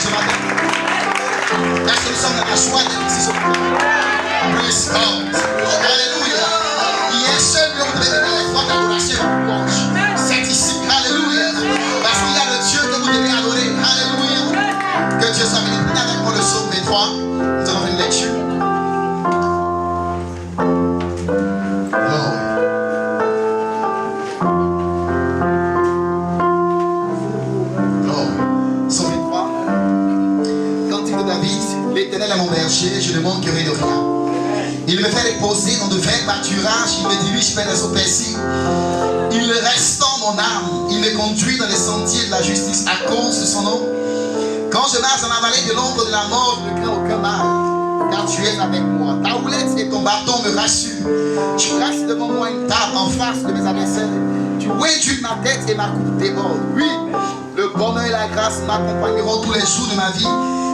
ce matin? Est-ce que nous sommes dans la joie d'être ici ce matin? Praise God. Alléluia. Il y a un seul lieu où vous devez donner avec foi d'adoration et louange. C'est ici. Alléluia. Parce qu'il y a le Dieu que vous devez adorer. Alléluia. Que Dieu soit béni. Prenez avec moi le psaume 23. Nous allons faire une lecture. L'Éternel est mon berger, je ne manquerai de rien. Il me fait reposer dans de verts pâturages, il me dirige vers les eaux paisibles. Il restaure mon âme, il me conduit dans les sentiers de la justice à cause de son nom. Quand je marche dans la vallée de l'ombre de la mort, je ne crains aucun mal, car tu es avec moi. Ta houlette et ton bâton me rassurent. Tu places devant moi une table en face de mes adversaires. Tu réduis ma tête et ma coupe déborde. Oui, le bonheur et la grâce m'accompagneront tous les jours de ma vie.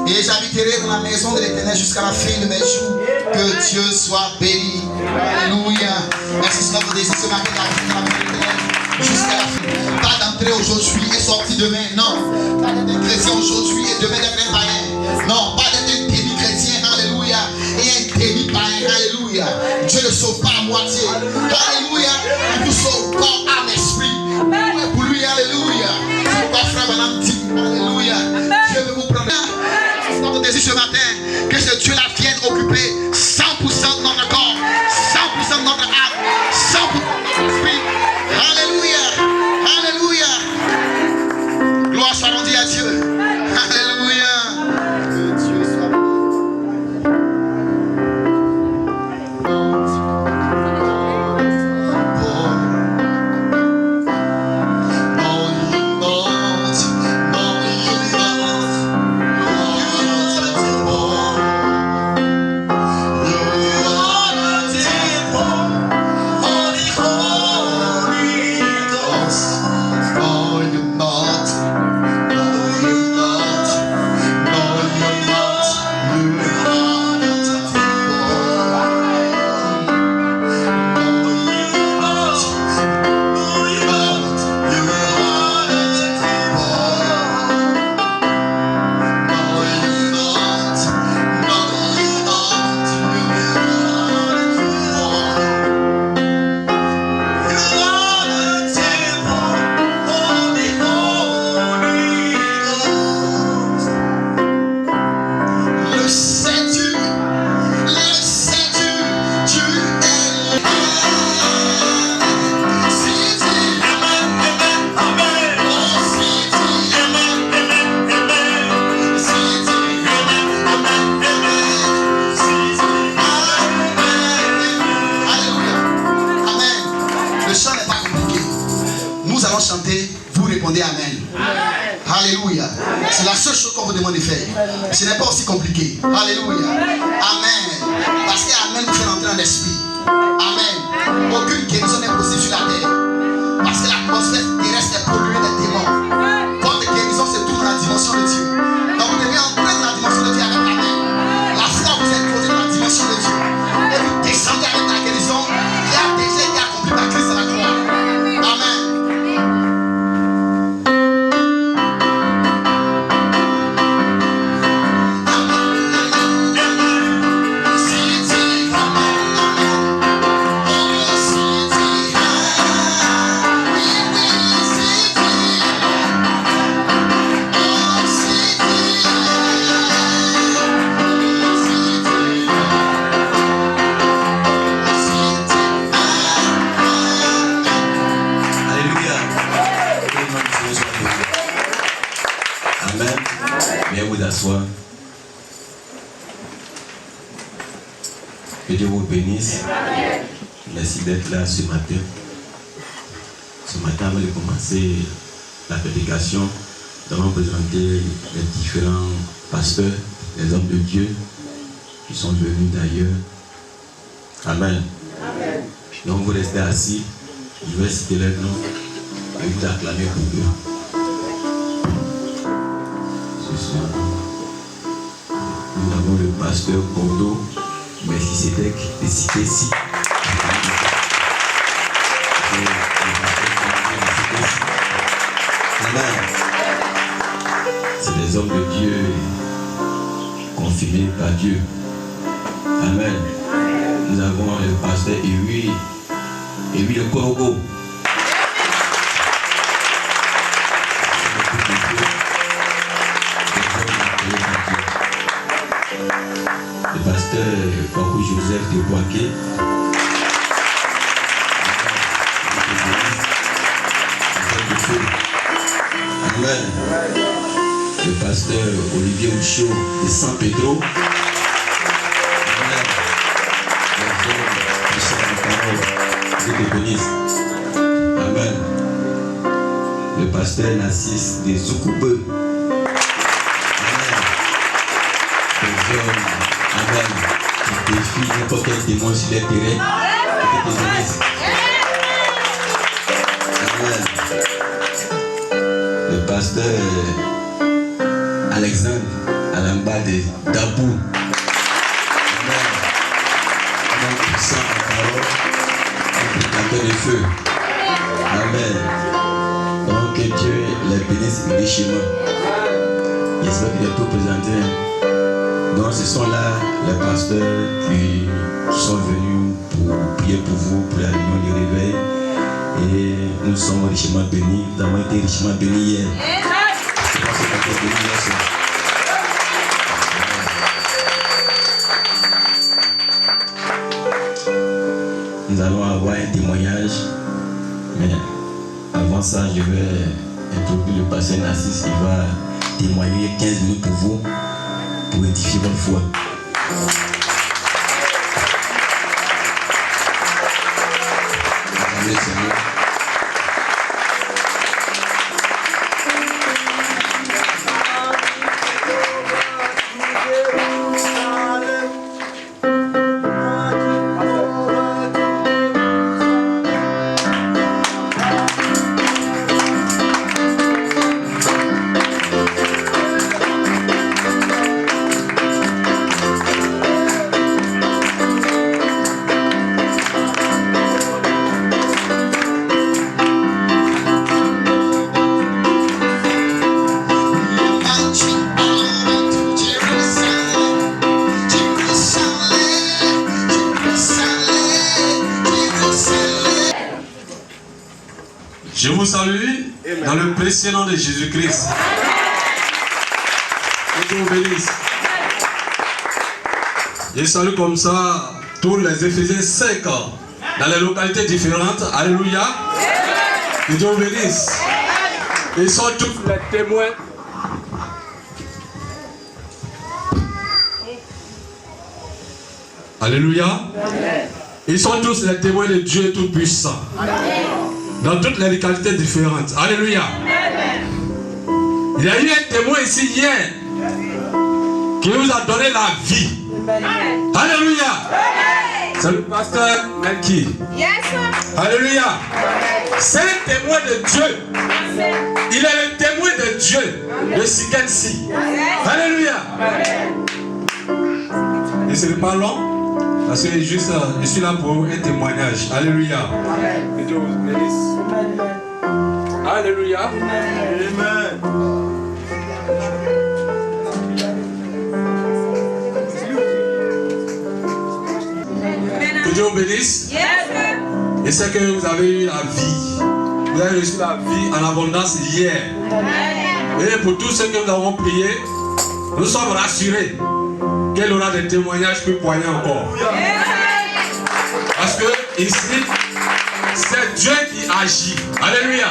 Et j'habiterai dans la maison de l'Éternel jusqu'à la fin de mes jours. Que Dieu soit béni. Alléluia. Merci Seigneur pour désir ce matin d'arriver dans la maison de l'Éternel jusqu'à la fin. Pas d'entrer aujourd'hui et sortir demain. Non. Pas d'être chrétien aujourd'hui et demain d'être un païen. Non. Pas d'être un demi-chrétien. Alléluia. Et un demi-païen. Alléluia. Dieu ne sauve pas à moitié. Alléluia. Il vous sauve corps, âme, esprit. Pour lui. Alléluia. C'est pourquoi frère Madame dit. Alléluia. Dieu veut vous prendre. Notre désir ce matin, que ce Dieu-là vienne occuper 100% de notre corps, 100% de notre âme, 100% de notre esprit. Alléluia. Alléluia. Gloire soit rendue à Dieu. Alléluia. Que Dieu soit ce n'est pas aussi compliqué. Alléluia. Amen. Parce que Amen vous fait entrer dans l'esprit. Amen. Aucune guérison n'est possible sur la terre. Parce que l'atmosphère terrestre est polluée des démons. Votre guérison se trouve dans la dimension de Dieu. Donc vous devez entrer dans la dimension de Dieu avec Amen. La foi vous est posée dans la dimension de Dieu. Et vous descendez avec la guérison qui a déjà été accomplie par Christ à la croix. Amen. Que Dieu vous bénisse. Merci d'être là ce matin. Ce matin, avant de commencer la prédication, nous allons présenter les différents pasteurs, les hommes de Dieu qui sont venus d'ailleurs. Amen. Donc vous restez assis. Je vais citer leur nom et vous acclamer pour eux. Ce soir, nous avons le pasteur Kondo Melchisedec de Cité-ci. Amen. C'est des hommes de Dieu confirmés par Dieu. Amen. Nous avons le pasteur Ewi le Korogo. Le pasteur Kwaku Joseph de Boaké. Amen. Le pasteur Olivier Oucho de San Pedro. Amen. Les hommes de parole, Dieu te bénisse. Amen. Le pasteur Nassis de Zoukoube. Amen. Qui défie n'importe quel démon sur les terrains. Que te bénisse. Amen. Le pasteur Alexandre Alamba de Dabou. Amen. Amen. Puissant en parole. Un prédicateur de feu. Amen. Donc que Dieu les bénisse richement. J'espère qu'il est tout présenté. Donc ce sont là les pasteurs qui sont venus pour prier pour vous, pour la réunion du réveil. Et nous sommes richement bénis. Nous avons été richement bénis hier. Je pense que nous avons été bénis hier soir. Nous allons avoir un témoignage. Mais avant ça, je vais introduire le pasteur Nassis qui va témoigner 15 minutes pour vous. Pour édifier votre foi. Amen, Seigneur. Je vous salue dans le précieux nom de Jésus-Christ. Que Dieu vous bénisse. Je salue comme ça tous les Éphésiens 5 dans les localités différentes. Alléluia. Que Dieu vous bénisse. Ils sont tous les témoins. Alléluia. Ils sont tous les témoins de Dieu Tout-Puissant. Dans toutes les localités différentes. Alléluia. Il y a eu un témoin ici hier qui nous a donné la vie. Alléluia. C'est le pasteur Melki. Alléluia. C'est un témoin de Dieu. Il est le témoin de Dieu de Sikensi. Alléluia. Et ce n'est pas long. Parce que je suis là pour un témoignage. Alléluia. Que Dieu vous bénisse. Alléluia. Amen. Que Dieu vous bénisse. Et c'est que vous avez eu la vie. Vous avez reçu la vie en abondance hier. Et pour tous ceux que nous avons prié, nous sommes rassurés qu'elle aura des témoignages plus poignants encore. Parce que ici, c'est Dieu qui agit. Alléluia.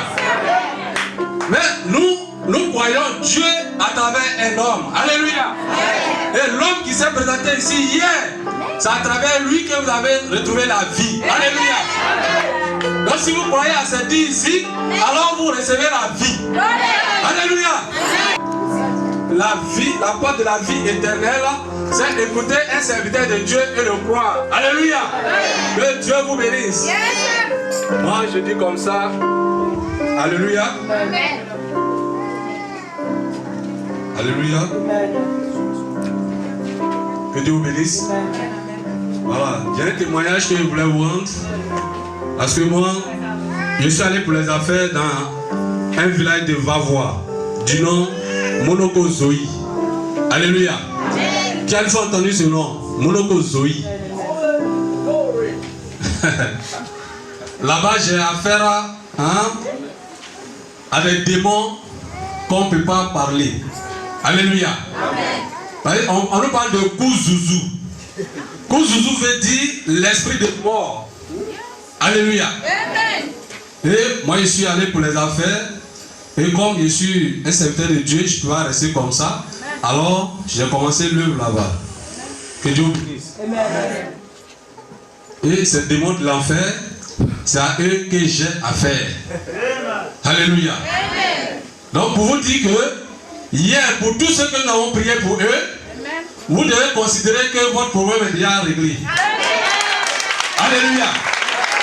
Mais nous croyons Dieu à travers un homme. Alléluia. Et l'homme qui s'est présenté ici hier, c'est à travers lui que vous avez retrouvé la vie. Alléluia. Donc si vous croyez à ce dit ici, alors vous recevez la vie. Alléluia. La vie, la porte de la vie éternelle, c'est d'écouter un serviteur de Dieu et le croire. Alléluia. Que Dieu vous bénisse. Moi je dis comme ça. Alléluia. Alléluia. Que Dieu vous bénisse. Voilà, j'ai un témoignage que je voulais vous rendre. Parce que moi, je suis allé pour les affaires dans un village de Vavois, du nom Monoko Zoï. Alléluia. Qui a déjà entendu ce nom? Monoko Zoï. Là-bas, j'ai affaire à des démons qu'on ne peut pas parler. Alléluia. On nous parle de Kouzouzou. Kouzouzou veut dire l'esprit de mort. Alléluia. Et moi, je suis allé pour les affaires. Et comme je suis un serviteur de Dieu, je dois rester comme ça. Alors, j'ai commencé l'œuvre là-bas. Que Dieu vous bénisse. Et ces démons de l'enfer, c'est à eux que j'ai affaire. Alléluia. Donc, pour vous dire que hier, pour tous ceux que nous avons prié pour eux, vous devez considérer que votre problème est déjà réglé. Alléluia.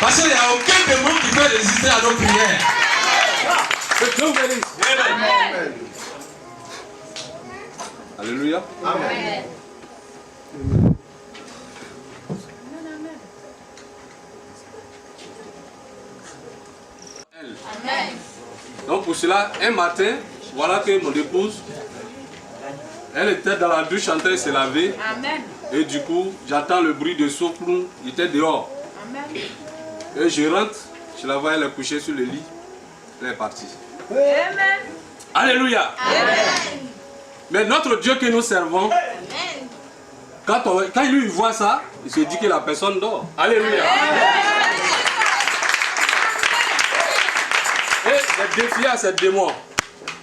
Parce qu'il n'y a aucun démon qui peut résister à nos prières. Que Dieu vous bénisse. Amen. Alléluia. Amen. Amen. Donc pour cela, un matin, voilà que mon épouse, elle était dans la douche en train de se laver. Amen. Et du coup, j'entends le bruit de seau, il était dehors. Amen. Et je rentre, je la vois, elle est couchée sur le lit. Elle est partie. Amen. Alléluia. Amen. Mais notre Dieu que nous servons, quand il lui voit ça, il se dit que la personne dort. Alléluia. Et j'ai défié à cette démon.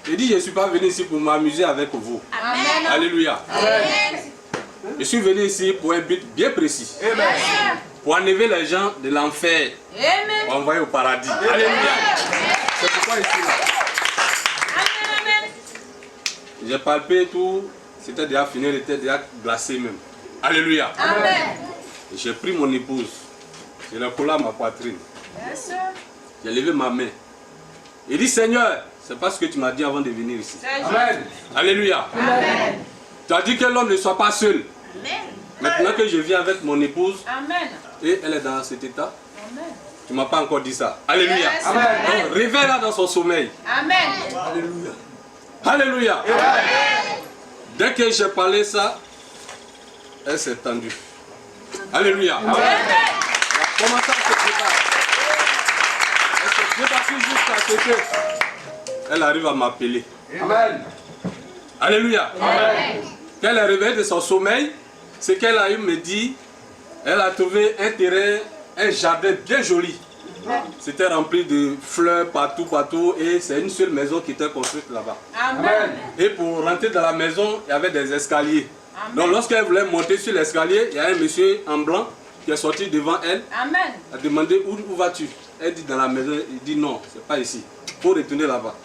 Il dit, je ne suis pas venu ici pour m'amuser avec vous. Amen. Alléluia. Amen. Je suis venu ici pour un but bien précis. Amen. Pour enlever les gens de l'enfer. Pour envoyer au paradis. Amen. Alléluia. C'est pourquoi je suis là. J'ai palpé tout. C'était déjà fini, il était déjà glacé même. Alléluia. Amen. J'ai pris mon épouse. Je l'ai collé à ma poitrine. J'ai levé ma main. Il dit, Seigneur, c'est pas ce que tu m'as dit avant de venir ici. Amen. Alléluia. Amen. Tu as dit que l'homme ne soit pas seul. Amen. Maintenant que je viens avec mon épouse, amen, et elle est dans cet état, amen, tu ne m'as pas encore dit ça. Alléluia. Yes. Amen. Donc réveille-la dans son sommeil. Amen. Alléluia. Alléluia. Amen. Dès que j'ai parlé ça, elle s'est tendue. Alléluia. Amen. Comment ça se prépare? Elle s'est débattue jusqu'à ce qu'elle arrive à m'appeler. Amen. Alléluia. Amen. Quand elle est réveillée de son sommeil, ce qu'elle a eu me dit, elle a trouvé un terrain, un jardin bien joli. C'était rempli de fleurs partout, et c'est une seule maison qui était construite là-bas. Amen. Et pour rentrer dans la maison, il y avait des escaliers. Amen. Donc lorsqu'elle voulait monter sur l'escalier, il y a un monsieur en blanc qui est sorti devant elle. Amen. Elle a demandé où vas-tu? Elle dit dans la maison, il dit non, c'est pas ici. Il faut retourner là-bas.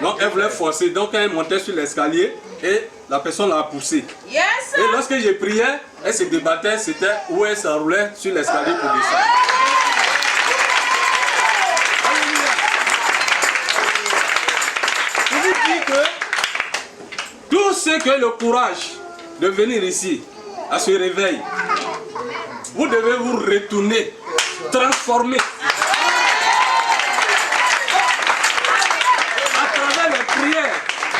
Donc elle voulait forcer, donc elle montait sur l'escalier et la personne l'a poussée. Yes, et lorsque je priais, elle se débattait, c'était où elle s'enroulait sur l'escalier pour descendre. Je vous dis que tous ceux qui ont le courage de venir ici, à ce réveil, vous devez vous retourner, transformer.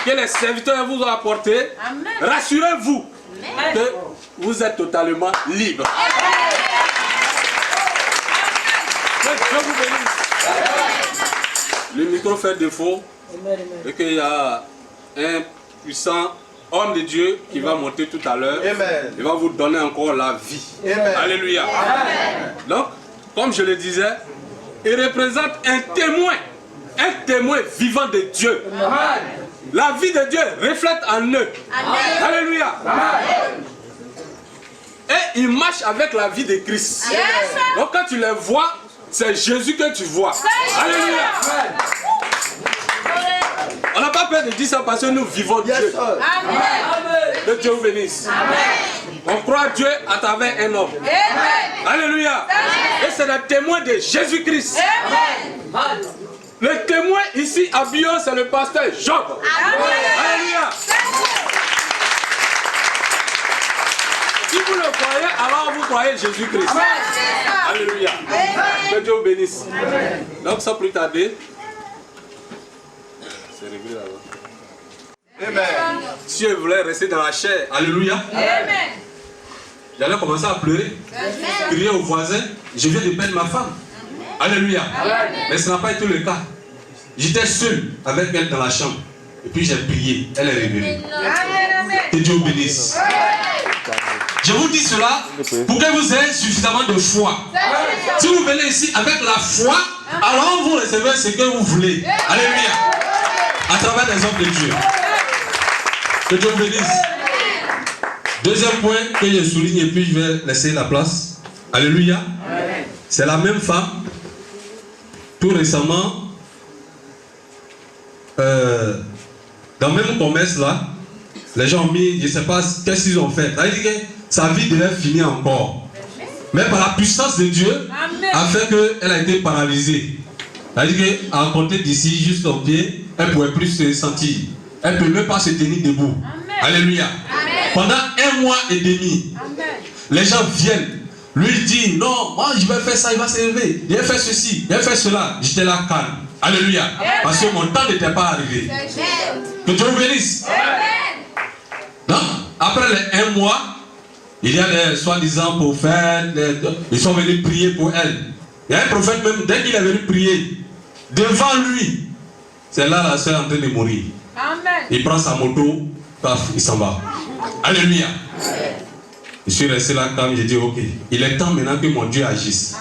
Que les serviteurs vous ont apporté, rassurez-vous que vous êtes totalement libre. Que Dieu vous bénisse. Le micro fait défaut et qu'il y a un puissant homme de Dieu qui va monter tout à l'heure. Il va vous donner encore la vie. Alléluia. Donc, comme je le disais, il représente un témoin vivant de Dieu. Amen. La vie de Dieu reflète en eux. Amen. Alléluia. Amen. Et ils marchent avec la vie de Christ. Yes. Donc quand tu les vois, c'est Jésus que tu vois. Alléluia. Amen. On n'a pas peur de dire ça parce que nous vivons Dieu. Amen. Que Dieu vous bénisse. Amen. On croit Dieu à travers un homme. Amen. Alléluia. Amen. Et c'est le témoin de Jésus-Christ. Amen. Le témoin ici à Bion, c'est le pasteur Job. Amen. Alléluia. Si vous le croyez, alors vous croyez Jésus-Christ. Alléluia. Que Dieu vous bénisse. Amen. Donc sans plus tarder, c'est réglé là-bas. Si je voulais rester dans la chair, alléluia, j'allais commencer à pleurer, crier aux voisins, je viens de perdre ma femme. Alléluia. Mais ce n'a pas été le cas. J'étais seul avec elle dans la chambre. Et puis j'ai prié, elle est revenue. Que Dieu vous bénisse. Je vous dis cela pour que vous ayez suffisamment de foi. Si vous venez ici avec la foi, alors vous recevez ce que vous voulez. Alléluia. À travers les hommes de Dieu. Que Dieu vous bénisse. Deuxième point que je souligne et puis je vais laisser la place. Alléluia. C'est la même femme. Tout récemment, dans le même commerce là, les gens ont mis, je ne sais pas qu'est-ce qu'ils ont fait. C'est-à-dire que sa vie devait finir encore. Mais par la puissance de Dieu, a fait qu'elle a été paralysée. C'est-à-dire qu'à compter d'ici jusqu'au pied, elle ne pouvait plus se sentir. Elle ne peut même pas se tenir debout. Alléluia. Pendant 1 mois et demi, les gens viennent. Lui il dit, non, moi je vais faire ça, il va se lever. Il va faire ceci, il va faire cela. J'étais là calme. Alléluia. Parce que mon temps n'était pas arrivé. Que Dieu vous bénisse. Donc, après les 1 mois, il y a des soi-disant prophètes, ils sont venus prier pour elle. Il y a un prophète même, dès qu'il est venu prier, devant lui, c'est là la soeur en train de mourir. Il prend sa moto, paf, il s'en va. Alléluia. Je suis resté là calme, j'ai dit ok, il est temps maintenant que mon Dieu agisse.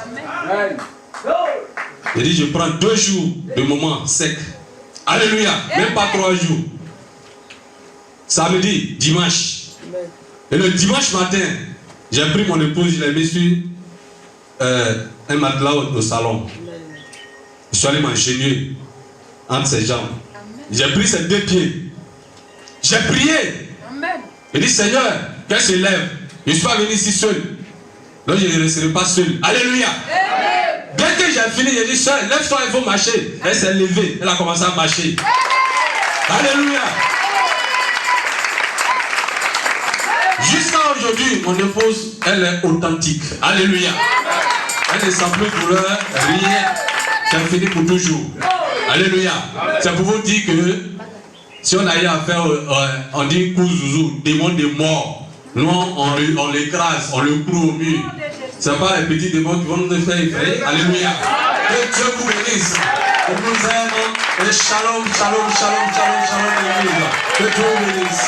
J'ai dit je prends 2 jours de moment sec. Alléluia, même pas 3 jours. Samedi, dimanche. Et le dimanche matin, j'ai pris mon épouse, je l'ai mis sur un matelas au salon. Je suis allé m'enchaîner entre ses jambes. J'ai pris ses 2 pieds. J'ai prié. J'ai dit Seigneur, qu'elle se lève. Je ne suis pas venu ici seul. Donc je ne resterai pas seul. Alléluia. Dès que j'ai fini, j'ai dit soeur, lève-toi, il faut marcher. Elle s'est levée. Elle a commencé à marcher. Alléluia. Jusqu'à aujourd'hui, mon épouse, elle est authentique. Alléluia. Elle ne sent plus douleur, rien. C'est fini pour toujours. Alléluia. C'est pour vous dire que si on a eu affaire, on dit Kouzouzou, démon de mort. Nous, on l'écrase, on le cloue au mur. Ce n'est pas les petits démons qui vont nous faire effrayer. Alléluia. Que Dieu vous bénisse. On nous aime. Et shalom, shalom, shalom, shalom, shalom. Que Dieu vous bénisse.